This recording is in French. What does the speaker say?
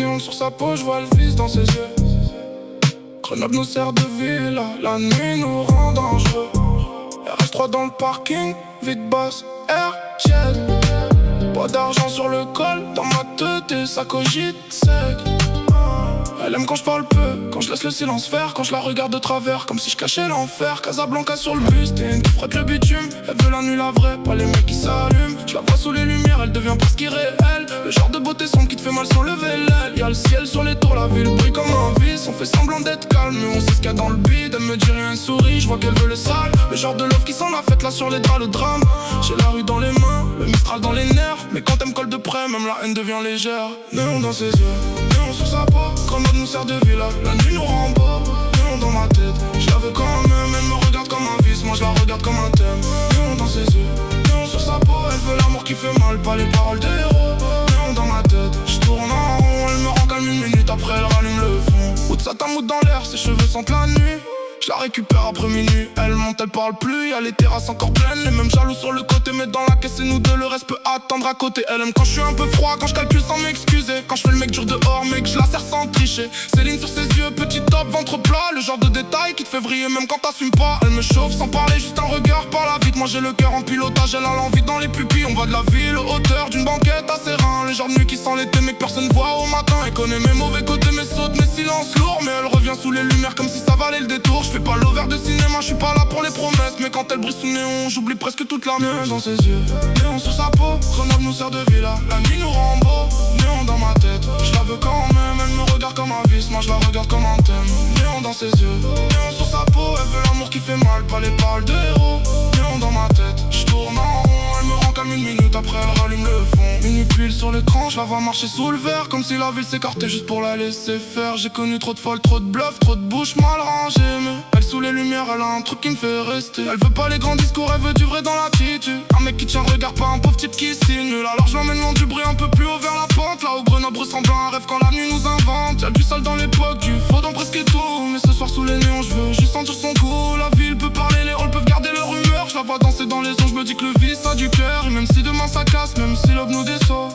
néon sur sa peau, je vois le vice dans ses yeux. Grenoble nous sert de ville, la nuit nous rend dangereux. RH3 dans le parking, vite basse, air-jet. Pas d'argent sur le col, dans ma tête et ça cogite sec. Elle aime quand je parle peu, quand je laisse le silence faire, quand je la regarde de travers, comme si je cachais l'enfer. Casablanca sur le bus, t'es une qui frotte le bitume. Elle veut la nuit la vraie, pas les mecs qui s'allument. Je la vois sous les lumières, elle devient presque irréelle. Le genre de beauté sombre qui te fait mal sans lever l'aile. Y'a le ciel sur les tours, la ville brille comme un vice. On fait semblant d'être calme, mais on sait ce qu'il y a dans le bide. Elle me dit rien, elle sourit, je vois qu'elle veut le sale. Le genre de love qui sent la fête là sur les draps, le drame. J'ai la rue dans les mains, le Mistral dans les nerfs. Mais quand elle me colle de près, même la haine devient légère. Néon dans ses yeux, néon sur sa peau. Grenoble nous sert de villa, la nuit nous rend beau. Néon dans ma tête, je la veux quand même. Elle me regarde comme un vice, moi je la regarde comme un thème. Néon dans ses yeux, néon sur sa peau. Elle veut l'amour qui fait mal, pas les paroles des héros. Néon dans ma tête, je tourne en rond. Elle me rend calme une minute, après elle rallume le fond. Ou de satin mousse dans l'air, ses cheveux sentent la nuit. Je la récupère après minuit, elle monte, elle parle plus. Y'a les terrasses encore pleines, les mêmes jaloux sur le côté. Mais dans la caisse c'est nous deux, le reste peut attendre à côté. Elle aime quand je suis un peu froid, quand je calcule sans m'excuser. Quand je fais le mec dur dehors, mec je la serre sans tricher. Céline sur ses yeux, petit top, ventre plat. Le genre de détail qui te fait vriller même quand t'assumes pas. Elle me chauffe sans parler, juste un regard par la vitre. Moi j'ai le cœur en pilotage, elle a l'envie dans les pupilles. On va de la ville, hauteur d'une banquette à ses reins. Les genres de nuit qui sent l'été mais que personne voit au matin. Elle connaît mes mauvais côtés, mes sautes, mes silences lourds. Mais elle revient sous les lumières comme si ça valait le détour. Je fais pas l'over de cinéma, je suis pas là pour les promesses. Mais quand elle brille sous néon, j'oublie presque toute la mienne. Dans ses yeux, néon sur sa peau. Grenoble nous sert de villa, la nuit nous rend beau. Néon dans ma tête, je la veux quand même. Elle me regarde comme un vice, moi je la regarde comme un thème. Néon dans ses yeux, néon sur sa peau. Elle veut l'amour qui fait mal, pas les paroles de héros. Néon dans ma tête, je tourne en rond. Elle me rend comme une minute, après elle rallume le fond. Minuit pile sur l'écran, je la vois marcher sous le verre. Comme si la ville s'écartait juste pour la laisser faire. J'ai connu trop de folles, trop de bluffs, trop de bouches mal rangées. Mais elle sous les lumières, elle a un truc qui me fait rester. Elle veut pas les grands discours, elle veut du vrai dans l'attitude. Un mec qui tient le regard, pas un pauvre type qui simule. Alors je l'emmène loin du bruit, un peu plus haut vers la pente. Là où Grenoble ressemble à un rêve quand la nuit nous invente. Y'a du sale dans l'époque, du faux dans presque tout. Mais ce soir sous les néons, je veux juste sentir son cou. La ville peut parler, les halls peuvent garder leur humeur. Je la vois danser dans les ondes, je me dis que le vice a du cœur. Et même si demain ça casse, même si l'aube nous déçoit,